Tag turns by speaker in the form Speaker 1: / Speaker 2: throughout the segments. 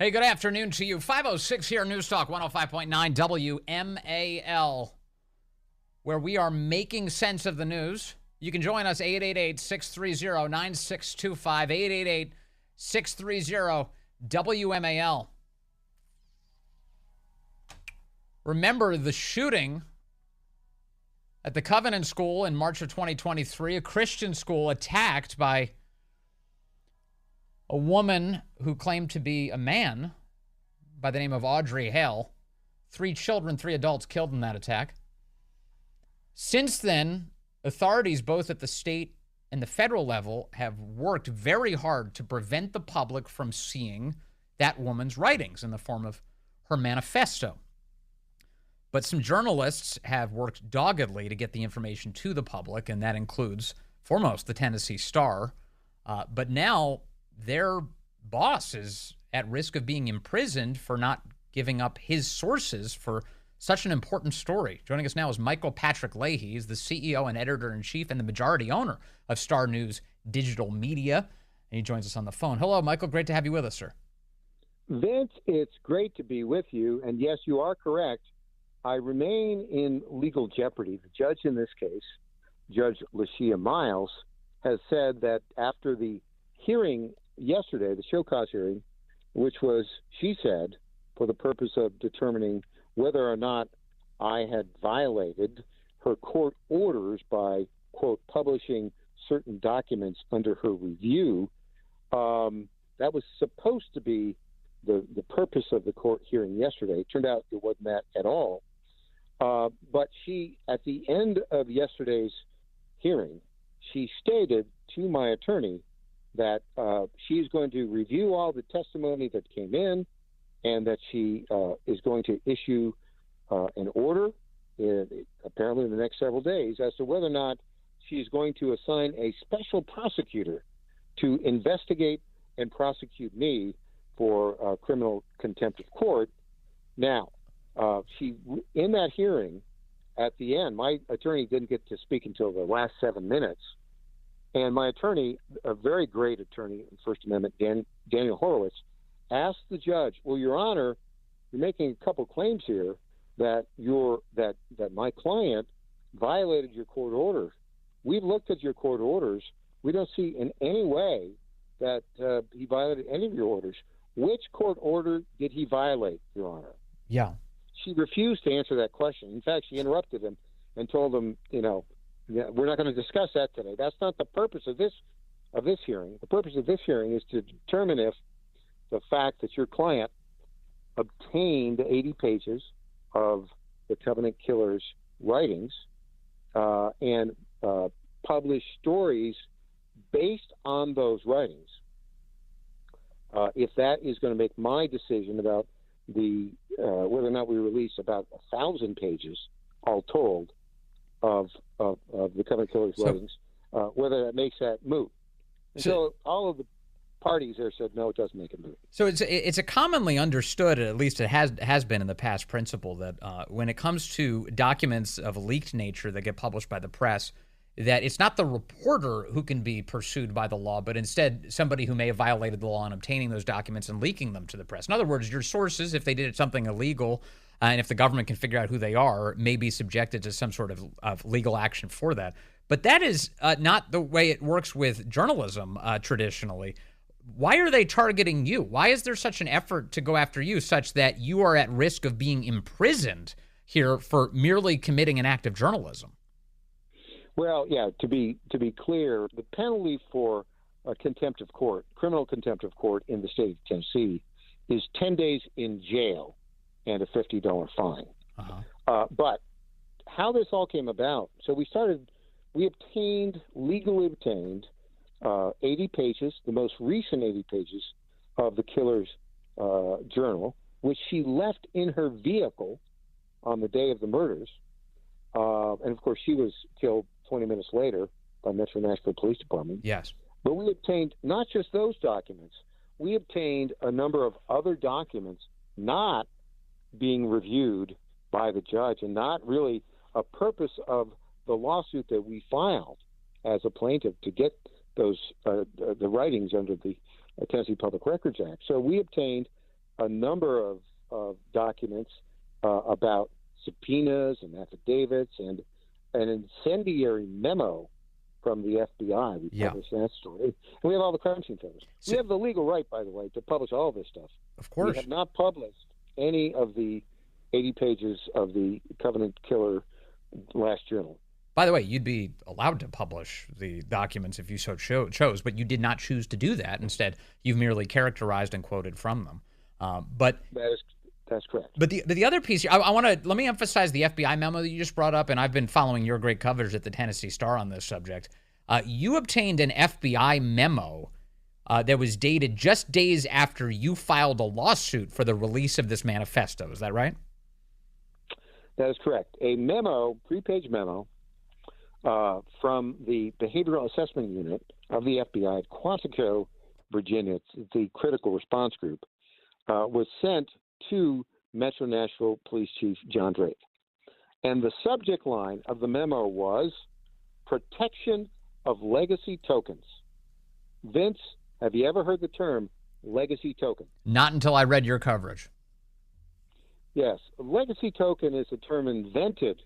Speaker 1: Hey, good afternoon to you. 506 here, News Talk 105.9 WMAL, where we are making sense of the news. You can join us 888-630-9625, 888-630-WMAL. Remember the shooting at the Covenant School in March of 2023, a Christian school attacked by a woman who claimed to be a man by the name of Audrey Hale. 3 children, 3 adults killed in that attack. Since then, authorities both at the state and the federal level have worked very hard to prevent the public from seeing that woman's writings in the form of her manifesto. But some journalists have worked doggedly to get the information to the public, and that includes, foremost, the Tennessee Star. But now their boss is at risk of being imprisoned for not giving up his sources for such an important story. Joining us now is Michael Patrick Leahy. He's the CEO and editor-in-chief and the majority owner of Star News Digital Media. And he joins us on the phone. Hello, Michael. Great to have you with us, sir.
Speaker 2: Vince, it's great to be with you. And yes, you are correct. I remain in legal jeopardy. The judge in this case, Judge Lashia Miles, has said that after the hearing yesterday, the show cause hearing, which was, she said, for the purpose of determining whether or not I had violated her court orders by, quote, publishing certain documents under her review, that was supposed to be the purpose of the court hearing yesterday. It turned out it wasn't that at all. But she, at the end of yesterday's hearing, she stated to my attorney that she's going to review all the testimony that came in and that she is going to issue an order, apparently in the next several days, as to whether or not she's going to assign a special prosecutor to investigate and prosecute me for criminal contempt of court. Now, she, in that hearing, at the end, my attorney didn't get to speak until the last 7 minutes. And my attorney, a very great attorney in First Amendment, Daniel Horowitz, asked the judge, well, Your Honor, you're making a couple claims here that that my client violated your court order. We've looked at your court orders. We don't see in any way that he violated any of your orders. Which court order did he violate, Your Honor?
Speaker 1: Yeah.
Speaker 2: She refused to answer that question. In fact, she interrupted him and told him, we're not going to discuss that today. That's not the purpose of this hearing. The purpose of this hearing is to determine if the fact that your client obtained 80 pages of the Covenant Killer's writings and published stories based on those writings, if that is going to make my decision about whether or not we release about 1,000 pages, all told, of the Covenant Killer's writings, whether that makes that moot. And so all of the parties there said, no, it doesn't make it moot.
Speaker 1: So it's a commonly understood, at least it has been in the past, principle that when it comes to documents of a leaked nature that get published by the press, that it's not the reporter who can be pursued by the law, but instead somebody who may have violated the law in obtaining those documents and leaking them to the press. In other words, your sources, if they did something illegal, and if the government can figure out who they are, may be subjected to some sort of legal action for that. But that is not the way it works with journalism traditionally. Why are they targeting you? Why is there such an effort to go after you such that you are at risk of being imprisoned here for merely committing an act of journalism?
Speaker 2: Well, yeah, to be clear, the penalty for contempt of court, criminal contempt of court in the state of Tennessee, is 10 days in jail and a $50 fine. But how this all came about, so we legally obtained 80 pages, the most recent 80 pages of the killer's journal, which she left in her vehicle on the day of the murders. And, of course, she was killed 20 minutes later by Metro Nashville Police Department.
Speaker 1: Yes.
Speaker 2: But we obtained not just those documents. We obtained a number of other documents not being reviewed by the judge and not really a purpose of the lawsuit that we filed as a plaintiff to get those the writings under the Tennessee Public Records Act. So we obtained a number of documents about subpoenas and affidavits and an incendiary memo from the FBI. We published that story. And we have all the crime scene photos. We have the legal right, by the way, to publish all this stuff.
Speaker 1: Of course.
Speaker 2: We have not published any of the 80 pages of the Covenant Killer last journal.
Speaker 1: By the way, you'd be allowed to publish the documents if you so chose, but you did not choose to do that. Instead, you've merely characterized and quoted from them. But
Speaker 2: that's correct.
Speaker 1: But the other piece here, let me emphasize the FBI memo that you just brought up, and I've been following your great coverage at the Tennessee Star on this subject. You obtained an FBI memo that was dated just days after you filed a lawsuit for the release of this manifesto. Is that right?
Speaker 2: That is correct. A memo, 3-page memo, from the Behavioral Assessment Unit of the FBI at Quantico, Virginia, it's the Critical Response Group, was sent to Metro Nashville Police Chief John Drake. And the subject line of the memo was protection of legacy tokens. Vince, have you ever heard the term legacy token?
Speaker 1: Not until I read your coverage.
Speaker 2: Yes. A legacy token is a term invented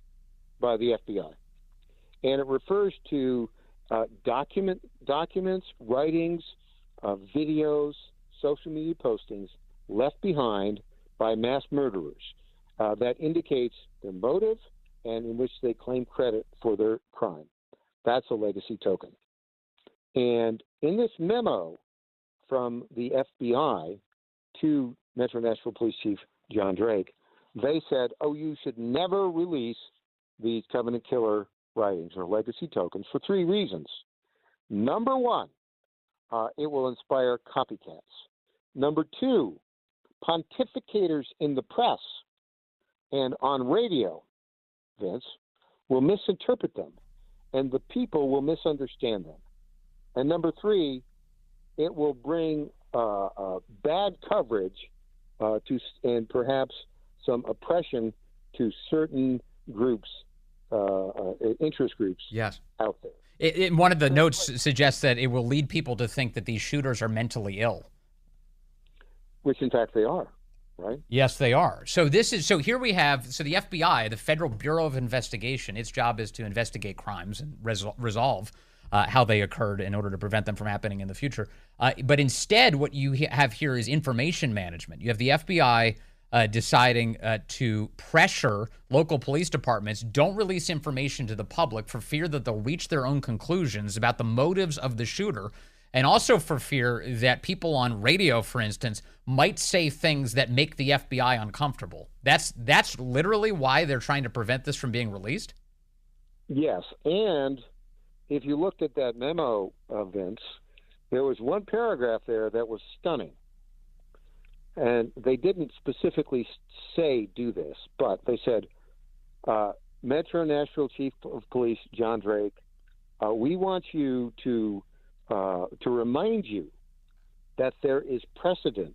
Speaker 2: by the FBI. And it refers to documents, writings, videos, social media postings left behind by mass murderers that indicates their motive and in which they claim credit for their crime. That's a legacy token. And in this memo from the FBI to Metro Nashville Police Chief John Drake, they said, you should never release these Covenant Killer writings or legacy tokens for 3 reasons. Number 1, it will inspire copycats. Number 2, pontificators in the press and on radio, Vince, will misinterpret them, and the people will misunderstand them. And number 3, it will bring bad coverage and perhaps some oppression to certain groups, interest groups out there.
Speaker 1: One of the notes suggests that it will lead people to think that these shooters are mentally ill.
Speaker 2: Which, in fact, they are, right?
Speaker 1: Yes, they are. So here we have the FBI, the Federal Bureau of Investigation, its job is to investigate crimes and resolve how they occurred in order to prevent them from happening in the future. But instead, what you have here is information management. You have the FBI deciding to pressure local police departments, don't release information to the public for fear that they'll reach their own conclusions about the motives of the shooter, and also for fear that people on radio, for instance, might say things that make the FBI uncomfortable. That's literally why they're trying to prevent this from being released?
Speaker 2: Yes, and if you looked at that memo, Vince, there was one paragraph there that was stunning. And they didn't specifically say do this, but they said, Metro Nashville Chief of Police John Drake, we want you to remind you that there is precedent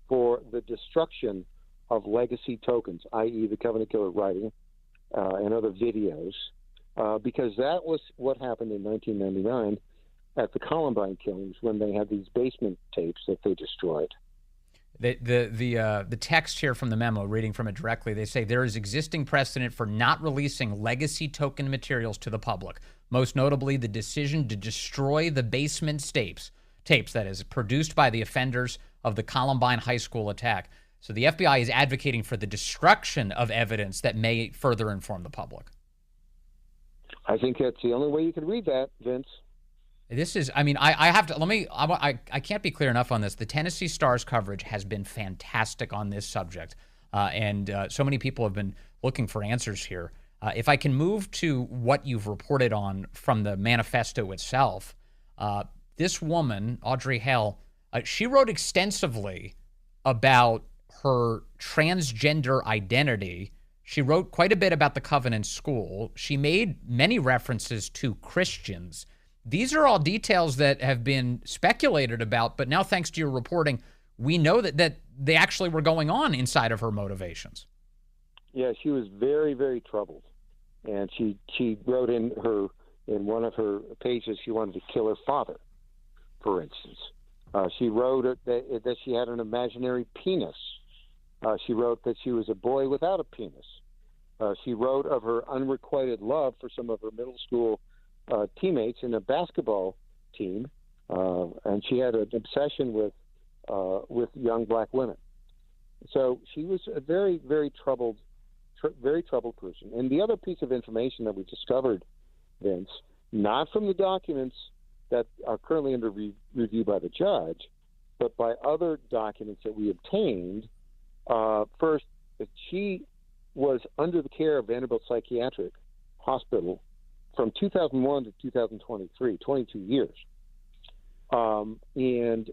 Speaker 2: for the destruction of legacy tokens, i.e. the Covenant Killer writing and other videos, because that was what happened in 1999 at the Columbine killings when they had these basement tapes that they destroyed.
Speaker 1: The text here from the memo, reading from it directly, they say there is existing precedent for not releasing legacy token materials to the public, most notably the decision to destroy the basement tapes that is produced by the offenders of the Columbine High School attack. So the FBI is advocating for the destruction of evidence that may further inform the public.
Speaker 2: I think that's the only way you can read that, Vince.
Speaker 1: This is, I can't be clear enough on this. The Tennessee Star's coverage has been fantastic on this subject, and so many people have been looking for answers here. If I can move to what you've reported on from the manifesto itself, this woman, Audrey Hale, she wrote extensively about her transgender identity. She wrote quite a bit about the Covenant School. She made many references to Christians. These are all details that have been speculated about, but now thanks to your reporting, we know that they actually were going on inside of her motivations.
Speaker 2: Yeah, she was very, very troubled. And she wrote in one of her pages she wanted to kill her father, for instance. She wrote that she had an imaginary penis. She wrote that she was a boy without a penis. She wrote of her unrequited love for some of her middle school teammates in a basketball team, and she had an obsession with young black women. So she was a very, very troubled person. And the other piece of information that we discovered, Vince, not from the documents that are currently under review by the judge, but by other documents that we obtained. First, that she was under the care of Vanderbilt Psychiatric Hospital from 2001 to 2023, 22 years. And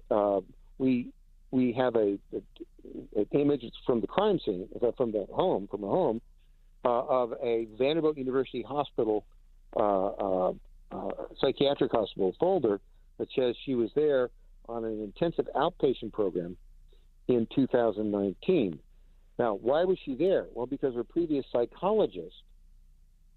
Speaker 2: we have an image from the crime scene, from her home, of a Vanderbilt University Hospital psychiatric hospital folder that says she was there on an intensive outpatient program in 2019. Now, why was she there? Well, because her previous psychologist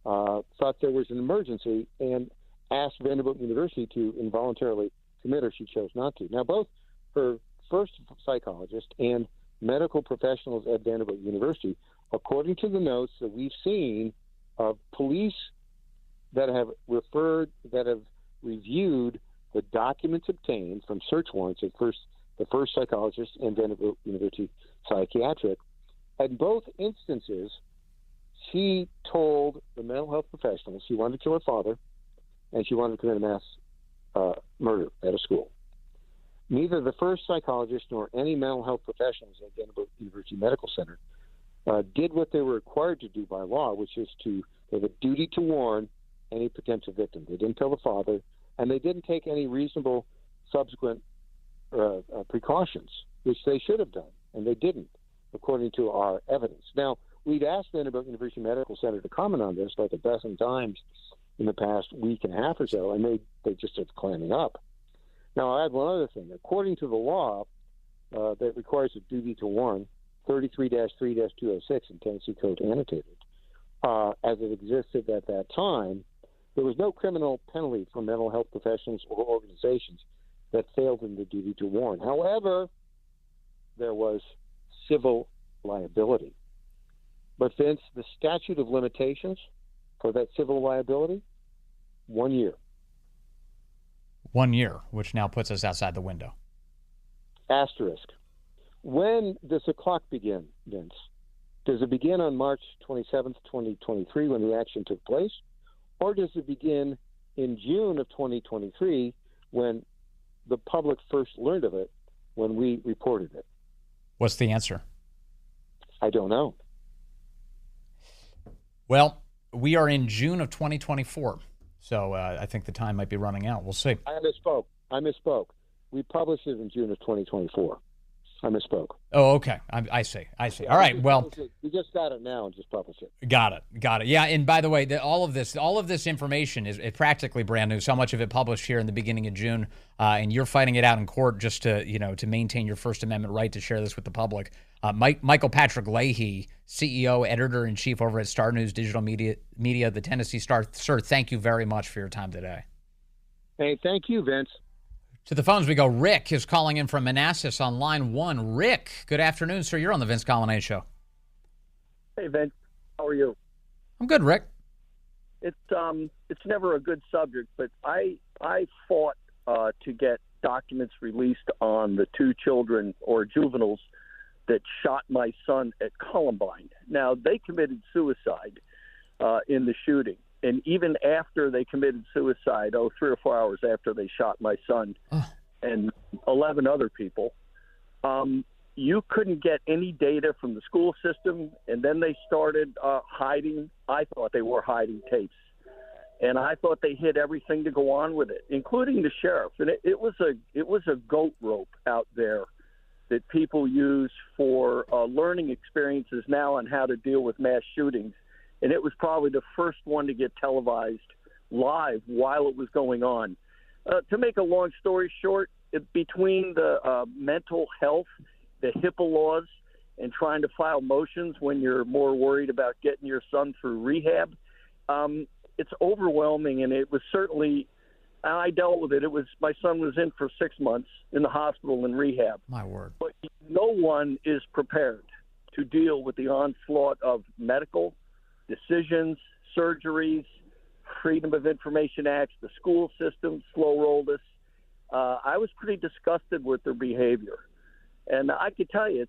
Speaker 2: thought there was an emergency and asked Vanderbilt University to involuntarily commit her. She chose not to. Now, both her first psychologist and medical professionals at Vanderbilt University, according to the notes that we've seen of police that have reviewed the documents obtained from search warrants at the first psychologist and Vanderbilt University Psychiatric, in both instances, she told the mental health professionals she wanted to kill her father and she wanted to commit a mass murder at a school. Neither the first psychologist nor any mental health professionals at Vanderbilt University Medical Center did what they were required to do by law, which is they have a duty to warn any potential victim. They didn't tell the father, and they didn't take any reasonable subsequent precautions, which they should have done, and they didn't, according to our evidence. Now, we'd asked Vanderbilt University Medical Center to comment on this like a dozen times in the past week and a half or so, and they just started clamming up. Now, I add one other thing. According to the law that requires a duty to warn, 33-3-206 in Tennessee Code annotated, as it existed at that time, there was no criminal penalty for mental health professionals or organizations that failed in the duty to warn. However, there was civil liability. But, Vince, the statute of limitations for that civil liability, 1 year.
Speaker 1: 1 year, which now puts us outside the window.
Speaker 2: Asterisk. When does the clock begin, Vince? Does it begin on March 27th, 2023, when the action took place? Or does it begin in June of 2023 when the public first learned of it, when we reported it?
Speaker 1: What's the answer?
Speaker 2: I don't know.
Speaker 1: Well, we are in June of 2024, so I think the time might be running out. We'll see.
Speaker 2: I misspoke. We published it in June of 2024. I misspoke.
Speaker 1: Oh, okay. I see. All right. Well,
Speaker 2: we just got it now and just published it.
Speaker 1: Got it. Yeah. And by the way, all of this information is practically brand new. So much of it published here in the beginning of June, and you're fighting it out in court just to maintain your First Amendment right to share this with the public. Michael Patrick Leahy, CEO, editor-in-chief over at Star News Digital Media, the Tennessee Star. Sir, thank you very much for your time today.
Speaker 2: Hey, thank you, Vince.
Speaker 1: To the phones we go. Rick is calling in from Manassas on line 1. Rick, good afternoon, sir. You're on the Vince Coglianese Show.
Speaker 3: Hey, Vince. How are you?
Speaker 1: I'm good, Rick.
Speaker 3: It's never a good subject, but I fought to get documents released on the two children or juveniles that shot my son at Columbine. Now, they committed suicide in the shooting. And even after they committed suicide, 3 or 4 hours after they shot my son and 11 other people, you couldn't get any data from the school system. And then they started hiding. I thought they were hiding tapes. And I thought they hid everything to go on with it, including the sheriff. And it was a goat rope out there that people use for learning experiences now on how to deal with mass shootings. And it was probably the first one to get televised live while it was going on. To make a long story short, between the mental health, the HIPAA laws, and trying to file motions when you're more worried about getting your son through rehab, it's overwhelming. And it was certainly I dealt with it. My son was in for 6 months in the hospital in rehab.
Speaker 1: My word.
Speaker 3: But no one is prepared to deal with the onslaught of medical decisions, surgeries, Freedom of Information Acts, the school system slow-rolled us. I was pretty disgusted with their behavior. And I could tell you,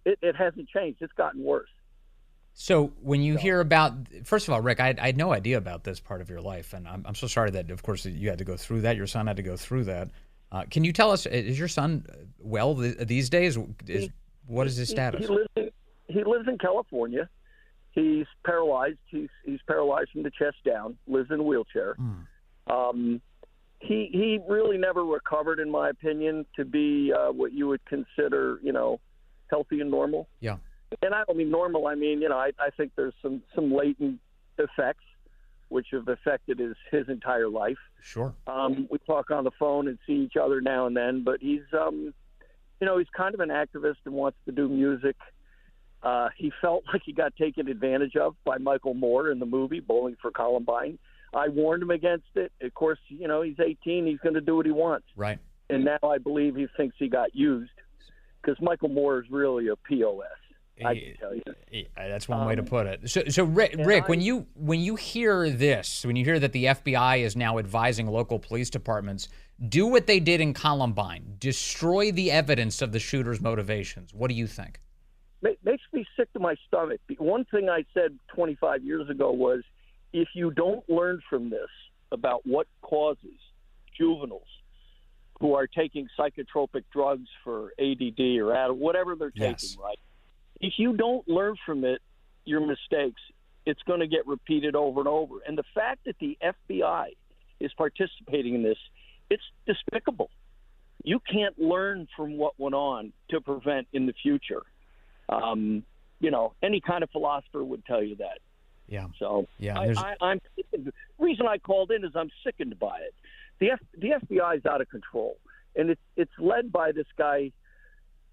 Speaker 3: it hasn't changed. It's gotten worse.
Speaker 1: So when you hear about, first of all, Rick, I had no idea about this part of your life, and I'm so sorry that, of course, you had to go through that. Your son had to go through that. Can you tell us, is your son well these days? What is his status?
Speaker 3: He lives in California. He's paralyzed. He's paralyzed from the chest down. Lives in a wheelchair. He really never recovered, in my opinion, to be what you would consider, healthy and normal.
Speaker 1: Yeah.
Speaker 3: And I don't mean normal. I mean, I think there's some latent effects which have affected his entire life.
Speaker 1: Sure.
Speaker 3: We talk on the phone and see each other now and then, but he's kind of an activist and wants to do music. He felt like he got taken advantage of by Michael Moore in the movie Bowling for Columbine. I warned him against it. Of course, he's 18. He's going to do what he wants.
Speaker 1: Right.
Speaker 3: And now I believe he thinks he got used because Michael Moore is really a POS. I can tell you.
Speaker 1: That's one way to put it. So Rick, when you hear this, when you hear that the FBI is now advising local police departments, do what they did in Columbine, destroy the evidence of the shooter's motivations. What do you think?
Speaker 3: Makes me sick to my stomach. One thing I said 25 years ago was, if you don't learn from this about what causes juveniles who are taking psychotropic drugs for ADD or whatever they're taking, right? If you don't learn from your mistakes, it's going to get repeated over and over. And the fact that the FBI is participating in this, it's despicable. You can't learn from what went on to prevent in the future. Any kind of philosopher would tell you that.
Speaker 1: Yeah.
Speaker 3: So
Speaker 1: yeah,
Speaker 3: I'm the reason I called in is I'm sickened by it. The FBI is out of control, and it's led by this guy,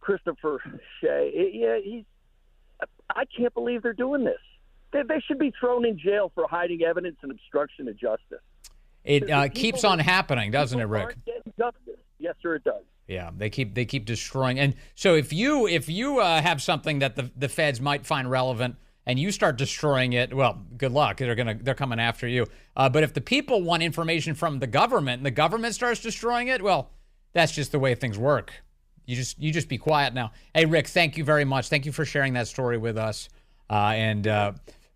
Speaker 3: Christopher Shea. I can't believe they're doing this. They should be thrown in jail for hiding evidence and obstruction of justice.
Speaker 1: It keeps on happening, doesn't it, Rick?
Speaker 3: Aren't getting justice. Yes, sir, it does.
Speaker 1: Yeah, they keep destroying. And so if you have something that the feds might find relevant and you start destroying it, well, good luck. They're coming after you. But if the people want information from the government and the government starts destroying it, well, that's just the way things work. You just be quiet now. Hey, Rick, thank you very much. Thank you for sharing that story with us. Man,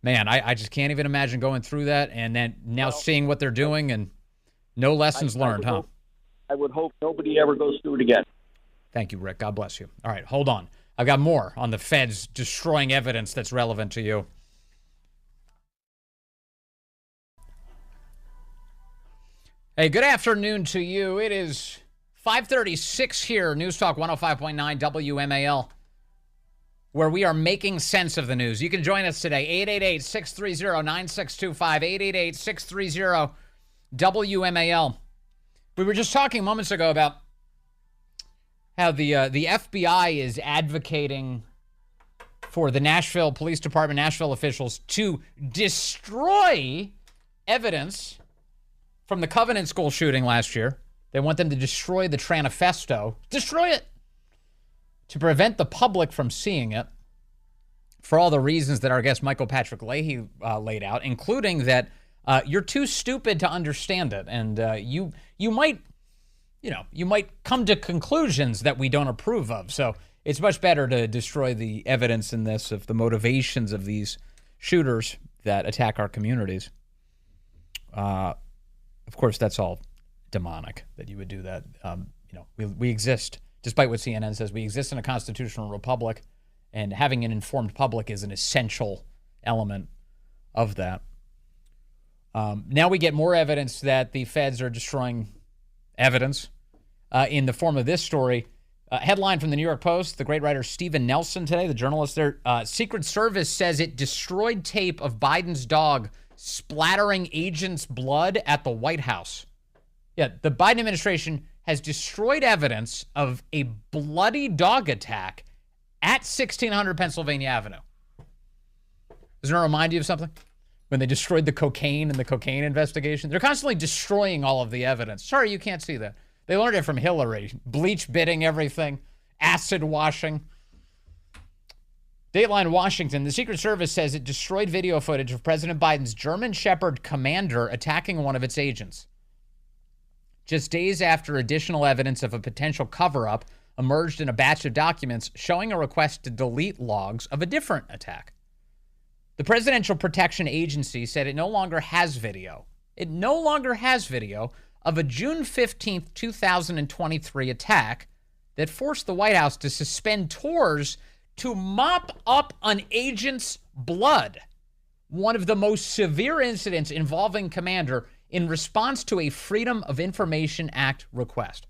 Speaker 1: I just can't even imagine going through that and then now seeing what they're doing and no lessons learned, huh?
Speaker 3: I would hope nobody ever goes through it again.
Speaker 1: Thank you, Rick. God bless you. All right, hold on. I've got more on the feds destroying evidence that's relevant to you. Hey, good afternoon to you. It is 5:36 here, News Talk 105.9 WMAL, where we are making sense of the news. You can join us today, 888-630-9625, 888-630-WMAL. We were just talking moments ago about how the FBI is advocating for the Nashville Police Department, Nashville officials, to destroy evidence from the Covenant School shooting last year. They want them to destroy the manifesto, destroy it, to prevent the public from seeing it, for all the reasons that our guest Michael Patrick Leahy laid out, including that you're too stupid to understand it, and you might come to conclusions that we don't approve of. So it's much better to destroy the evidence in this of the motivations of these shooters that attack our communities. Of course, that's all demonic that you would do that. We exist, despite what CNN says, we exist in a constitutional republic, and having an informed public is an essential element of that. Now we get more evidence that the feds are destroying evidence in the form of this story. Headline from the New York Post, the great writer Stephen Nelson today, the journalist there. Secret Service says it destroyed tape of Biden's dog splattering agents' blood at the White House. Yeah, the Biden administration has destroyed evidence of a bloody dog attack at 1600 Pennsylvania Avenue. Doesn't it remind you of something? when they destroyed the cocaine in the cocaine investigation. They're constantly destroying all of the evidence. Sorry, you can't see that. They learned it from Hillary. Bleach bidding everything, acid washing. Dateline Washington, the Secret Service says it destroyed video footage of President Biden's German Shepherd commander attacking one of its agents. Just days after additional evidence of a potential cover-up emerged in a batch of documents showing a request to delete logs of a different attack. The Presidential Protection Agency said it no longer has video. It no longer has video of a June 15th, 2023 attack that forced the White House to suspend tours to mop up an agent's blood. One of the most severe incidents involving commander in response to a Freedom of Information Act request.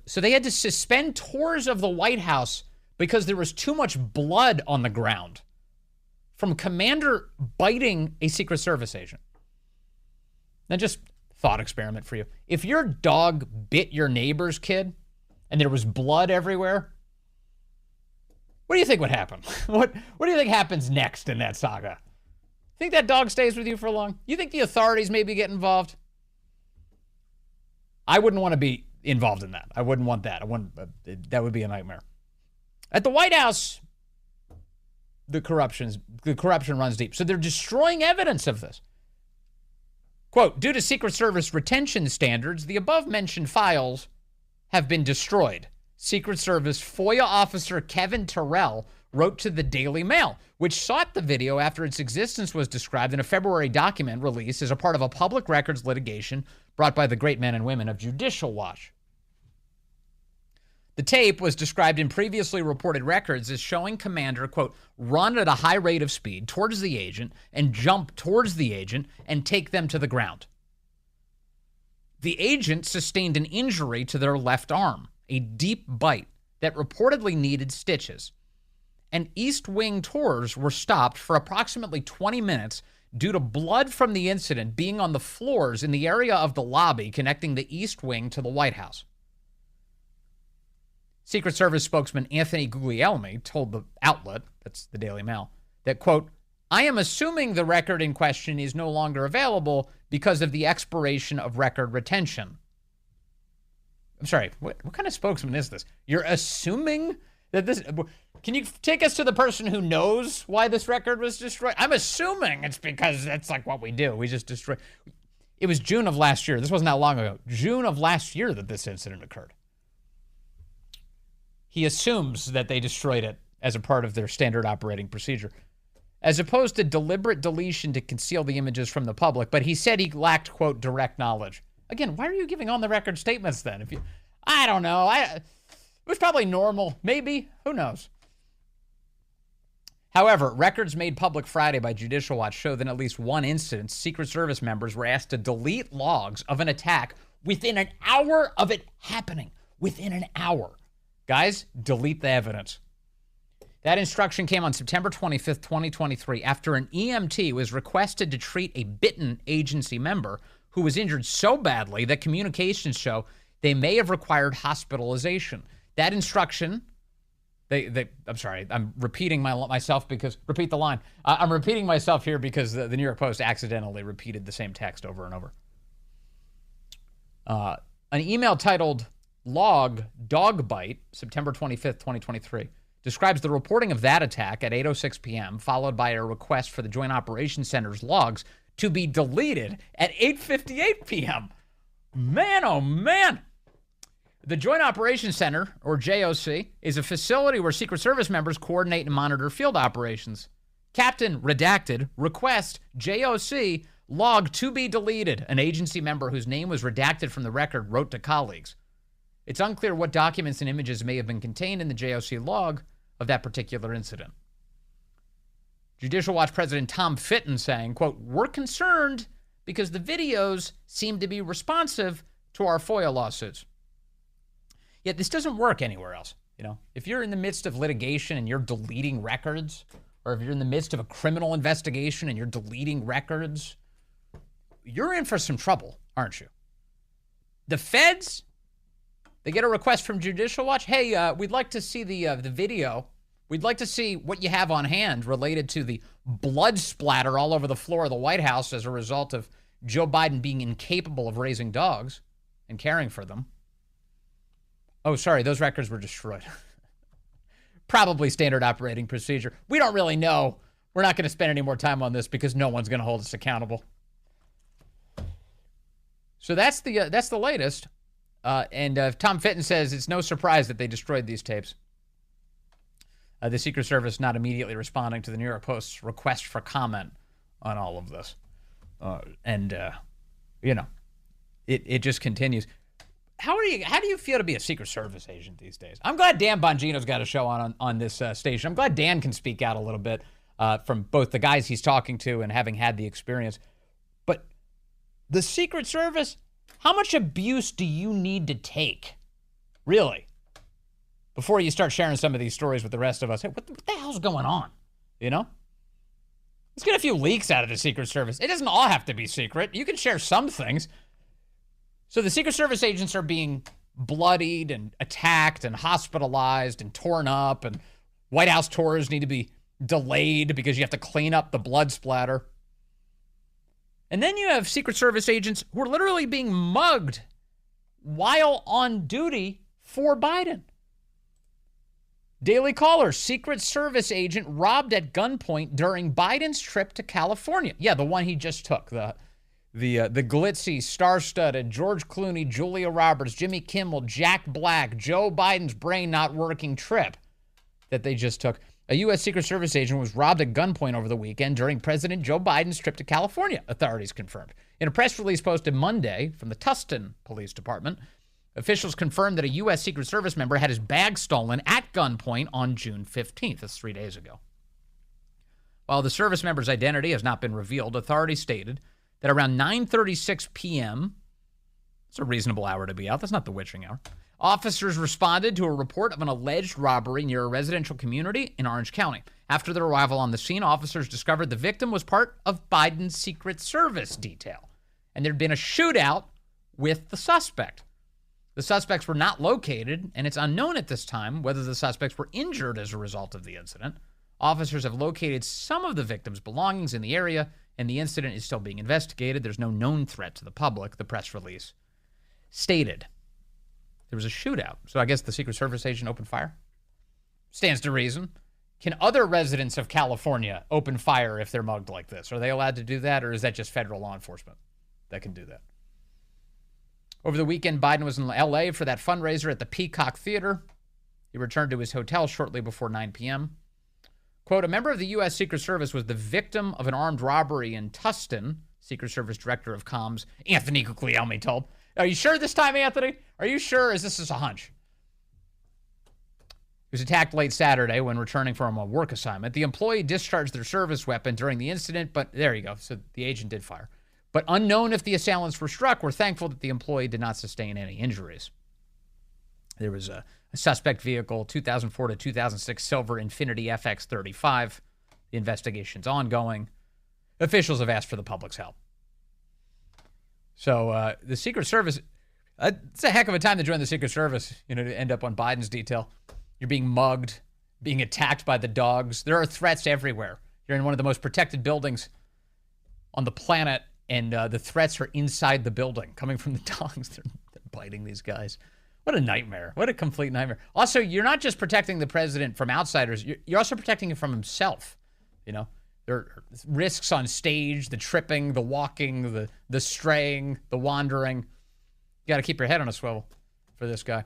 Speaker 1: So they had to suspend tours of the White House because there was too much blood on the ground from commander biting a Secret Service agent. Now, just thought experiment for you. If your dog bit your neighbor's kid and there was blood everywhere, what do you think would happen? What do you think happens next in that saga? Think that dog stays with you for long? You think the authorities maybe get involved? I wouldn't want to be involved in that. I wouldn't want that. That would be a nightmare. At the White House, the corruption runs deep. So they're destroying evidence of this. Quote, due to Secret Service retention standards, the above-mentioned files have been destroyed. Secret Service FOIA officer Kevin Terrell wrote to the Daily Mail, which sought the video after its existence was described in a February document released as a part of a public records litigation brought by the great men and women of Judicial Watch. The tape was described in previously reported records as showing commander, quote, run at a high rate of speed towards the agent and jump towards the agent and take them to the ground. The agent sustained an injury to their left arm, a deep bite that reportedly needed stitches. And East Wing tours were stopped for approximately 20 minutes due to blood from the incident being on the floors in the area of the lobby connecting the East Wing to the White House. Secret Service spokesman Anthony Guglielmi told the outlet, that's the Daily Mail, that, quote, I am assuming the record in question is no longer available because of the expiration of record retention. I'm sorry, what kind of spokesman is this? You're assuming that this... Can you take us to the person who knows why this record was destroyed? I'm assuming it's because that's like what we do. We just destroy... It was June of last year. This wasn't that long ago. June of last year that this incident occurred. He assumes that they destroyed it as a part of their standard operating procedure, as opposed to deliberate deletion to conceal the images from the public. But he said he lacked, quote, direct knowledge. Again, why are you giving on the record statements then? I don't know. It was probably normal. Maybe. Who knows? However, records made public Friday by Judicial Watch show that in at least one instance, Secret Service members were asked to delete logs of an attack within an hour of it happening. Within an hour. Guys, delete the evidence. That instruction came on September 25th, 2023, after an EMT was requested to treat a bitten agency member who was injured so badly that communications show they may have required hospitalization. That instruction, I'm sorry, I'm repeating myself because, repeat the line. I'm repeating myself here because the New York Post accidentally repeated the same text over and over. An email titled Log Dog Bite, September 25th, 2023, describes the reporting of that attack at 8:06 p.m., followed by a request for the Joint Operations Center's logs to be deleted at 8:58 p.m. Man, oh man. The Joint Operations Center, or JOC, is a facility where Secret Service members coordinate and monitor field operations. Captain Redacted request JOC log to be deleted. An agency member whose name was redacted from the record wrote to colleagues. It's unclear what documents and images may have been contained in the JOC log of that particular incident. Judicial Watch President Tom Fitton saying, quote, we're concerned because the videos seem to be responsive to our FOIA lawsuits. Yet this doesn't work anywhere else. You know, if you're in the midst of litigation and you're deleting records, or if you're in the midst of a criminal investigation and you're deleting records, you're in for some trouble, aren't you? The feds, they get a request from Judicial Watch. Hey, we'd like to see the video We'd like to see what you have on hand related to the blood splatter all over the floor of the White House as a result of Joe Biden being incapable of raising dogs and caring for them. Oh, sorry, those records were destroyed. Probably standard operating procedure. We don't really know. We're not going to spend any more time on this because no one's going to hold us accountable. So that's the latest. And Tom Fitton says it's no surprise that they destroyed these tapes. The Secret Service not immediately responding to the New York Post's request for comment on all of this. It just continues. How do you feel to be a Secret Service agent these days? I'm glad Dan Bongino's got a show on this station. I'm glad Dan can speak out a little bit from both the guys he's talking to and having had the experience. But the Secret Service, how much abuse do you need to take, really, before you start sharing some of these stories with the rest of us? Hey, what the hell's going on? You know? Let's get a few leaks out of the Secret Service. It doesn't all have to be secret. You can share some things. So the Secret Service agents are being bloodied and attacked and hospitalized and torn up, and White House tours need to be delayed because you have to clean up the blood splatter. And then you have Secret Service agents who are literally being mugged while on duty for Biden. Daily Caller, Secret Service agent robbed at gunpoint during Biden's trip to California. Yeah, the one he just took, the glitzy, star-studded George Clooney, Julia Roberts, Jimmy Kimmel, Jack Black, Joe Biden's brain not working trip that they just took. A U.S. Secret Service agent was robbed at gunpoint over the weekend during President Joe Biden's trip to California, authorities confirmed. In a press release posted Monday from the Tustin Police Department, officials confirmed that a U.S. Secret Service member had his bag stolen at gunpoint on June 15th. That's 3 days ago. While the service member's identity has not been revealed, authorities stated that around 9:36 p.m., it's a reasonable hour to be out. That's not the witching hour. Officers responded to a report of an alleged robbery near a residential community in Orange County. After their arrival on the scene, officers discovered the victim was part of Biden's Secret Service detail, and there'd been a shootout with the suspect. The suspects were not located, and it's unknown at this time whether the suspects were injured as a result of the incident. Officers have located some of the victim's belongings in the area, and the incident is still being investigated. There's no known threat to the public, the press release stated. There was a shootout, so I guess the Secret Service agent opened fire? Stands to reason. Can other residents of California open fire if they're mugged like this? Are they allowed to do that, or is that just federal law enforcement that can do that? Over the weekend, Biden was in L.A. for that fundraiser at the Peacock Theater. He returned to his hotel shortly before 9 p.m. Quote, a member of the U.S. Secret Service was the victim of an armed robbery in Tustin, Secret Service Director of Comms Anthony Coglianese told. Are you sure this time, Anthony? Are you sure, or is this just a hunch? He was attacked late Saturday when returning from a work assignment. The employee discharged their service weapon during the incident, but there you go. So the agent did fire. But unknown if the assailants were struck, we're thankful that the employee did not sustain any injuries. There was a suspect vehicle, 2004 to 2006 silver Infiniti FX35. The investigation's ongoing. Officials have asked for the public's help. So the Secret Service, it's a heck of a time to join the Secret Service, to end up on Biden's detail. You're being mugged, being attacked by the dogs. There are threats everywhere. You're in one of the most protected buildings on the planet, and the threats are inside the building, coming from the dogs. They're biting these guys. What a nightmare. What a complete nightmare. Also, you're not just protecting the president from outsiders. You're also protecting him from himself. There are risks on stage, the tripping, the walking, the straying, the wandering. You got to keep your head on a swivel for this guy.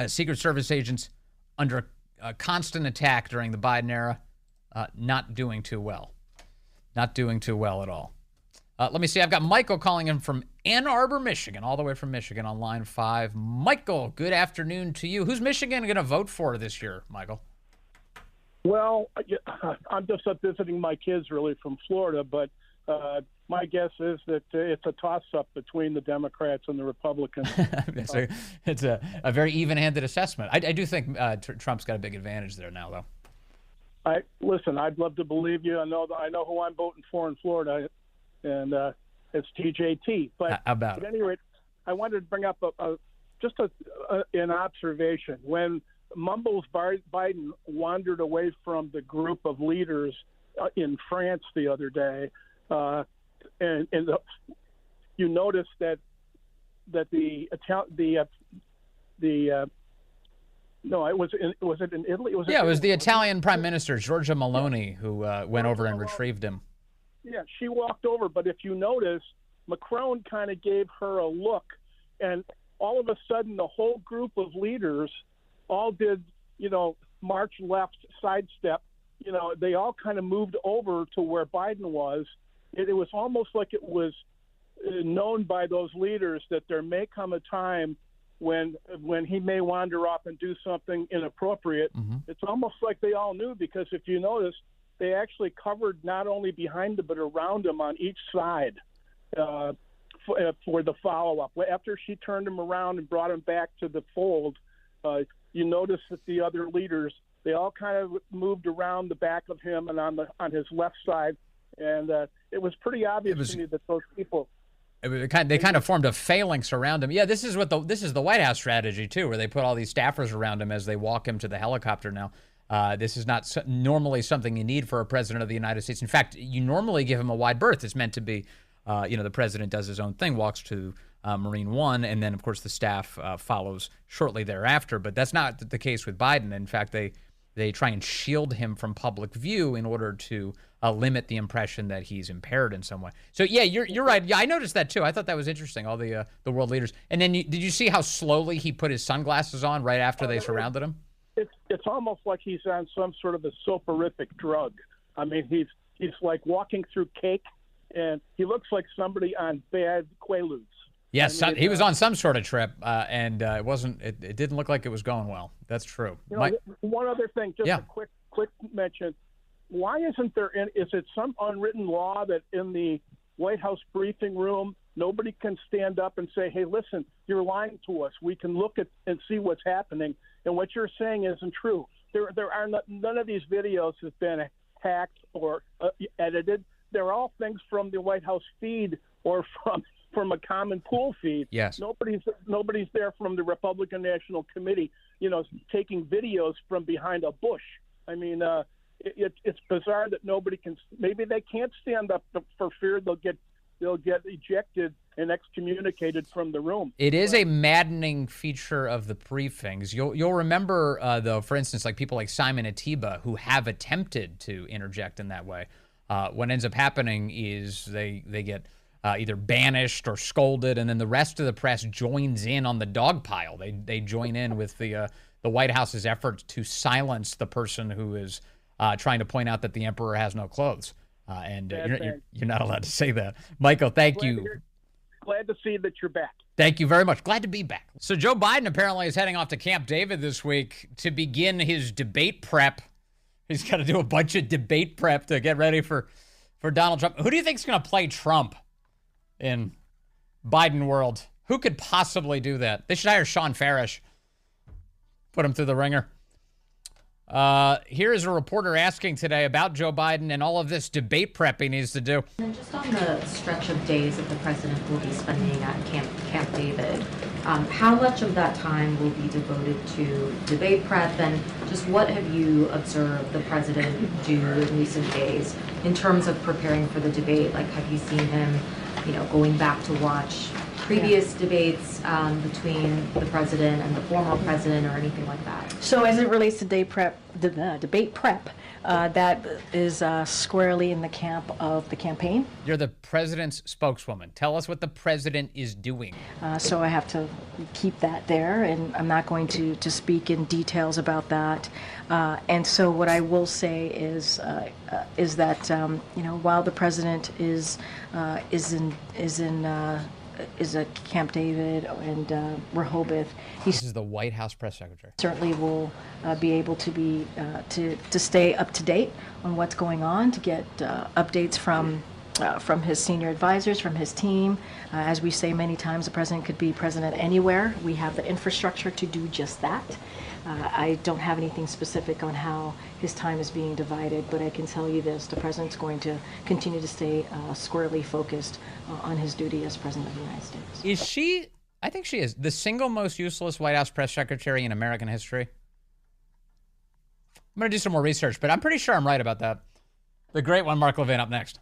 Speaker 1: Secret Service agents under constant attack during the Biden era, not doing too well. Not doing too well at all. Let me see. I've got Michael calling in from Ann Arbor, Michigan, all the way from Michigan on line 5. Michael, good afternoon to you. Who's Michigan going to vote for this year, Michael?
Speaker 4: Well, I'm just up visiting my kids really from Florida, but my guess is that it's a toss-up between the Democrats and the Republicans.
Speaker 1: It's a very even-handed assessment. I do think Trump's got a big advantage there now, though.
Speaker 4: Listen, I'd love to believe you. I know who I'm voting for in Florida, and it's TJT. But at any rate, I wanted to bring up an observation. When Mumbles Biden wandered away from the group of leaders in France the other day, and you notice that was it in Italy?
Speaker 1: It was the Italian Prime Minister Giorgia Meloni who went over and retrieved him.
Speaker 4: Yeah, she walked over, but if you notice, Macron kind of gave her a look, and all of a sudden the whole group of leaders all did, march left, sidestep. They all kind of moved over to where Biden was. It was almost like it was known by those leaders that there may come a time when he may wander off and do something inappropriate.
Speaker 1: Mm-hmm.
Speaker 4: It's almost like they all knew, because if you notice, they actually covered not only behind him but around him on each side for the follow-up. After she turned him around and brought him back to the fold, you notice that the other leaders, they all kind of moved around the back of him and on his left side, and it was pretty obvious to me that those people.
Speaker 1: They kind of formed a phalanx around him. Yeah, this is the White House strategy too, where they put all these staffers around him as they walk him to the helicopter. Now, this is not normally something you need for a president of the United States. In fact, you normally give him a wide berth. It's meant to be, the president does his own thing, walks to Marine One, and then of course the staff follows shortly thereafter. But that's not the case with Biden. In fact, they try and shield him from public view in order to limit the impression that he's impaired in some way. So yeah, you're right. Yeah, I noticed that too. I thought that was interesting. All the world leaders. And then did you see how slowly he put his sunglasses on right after they surrounded him?
Speaker 4: It's almost like he's on some sort of a soporific drug. I mean, he's like walking through cake, and he looks like somebody on bad Quaaludes.
Speaker 1: Yes, he was on some sort of trip, and it didn't look like it was going well. That's true.
Speaker 4: One other thing, just a quick mention. Why isn't there? Is it some unwritten law that in the White House briefing room nobody can stand up and say, "Hey, listen, you're lying to us. We can look at and see what's happening, and what you're saying isn't true." There are none of these videos have been hacked or edited. They're all things from the White House feed or from a common pool feed.
Speaker 1: Yes.
Speaker 4: Nobody's there from the Republican National Committee, taking videos from behind a bush. I mean, it's bizarre that nobody can. Maybe they can't stand up for fear they'll get ejected and excommunicated from the room.
Speaker 1: It is a maddening feature of the briefings. You'll remember, though, for instance, like people like Simon Atiba who have attempted to interject in that way. What ends up happening is they get either banished or scolded, and then the rest of the press joins in on the dog pile. They join in with the White House's efforts to silence the person who is trying to point out that the emperor has no clothes. And you're not allowed to say that. Michael, thank you.
Speaker 4: Glad to see that you're back.
Speaker 1: Thank you very much. Glad to be back. So Joe Biden apparently is heading off to Camp David this week to begin his debate prep. He's got to do a bunch of debate prep to get ready for Donald Trump. Who do you think is going to play Trump in Biden world? Who could possibly do that? They should hire Sean Farish. Put him through the ringer. Here is a reporter asking today about Joe Biden and all of this debate prep he needs to do.
Speaker 5: And just on the stretch of days that the president will be spending at Camp David, how much of that time will be devoted to debate prep, and just what have you observed the president do in recent days in terms of preparing for the debate? Like, have you seen him, going back to watch previous debates between the president and the former president or anything like that?
Speaker 6: So as it relates to debate prep, that is squarely in the camp of the campaign.
Speaker 1: You're the president's spokeswoman. Tell us what the president is doing.
Speaker 6: So I have to keep that there, and I'm not going to speak in details about that. And so what I will say is that while the president is at Camp David and Rehoboth,
Speaker 1: This is the White House press secretary.
Speaker 6: Certainly will be able to be to stay up to date on what's going on, to get updates from his senior advisors, from his team. As we say many times, the president could be president anywhere. We have the infrastructure to do just that. I don't have anything specific on how his time is being divided, but I can tell you this: the president's going to continue to stay squarely focused on his duty as president of the United States.
Speaker 1: Is she? I think she is the single most useless White House press secretary in American history. I'm going to do some more research, but I'm pretty sure I'm right about that. The great one, Mark Levin, up next.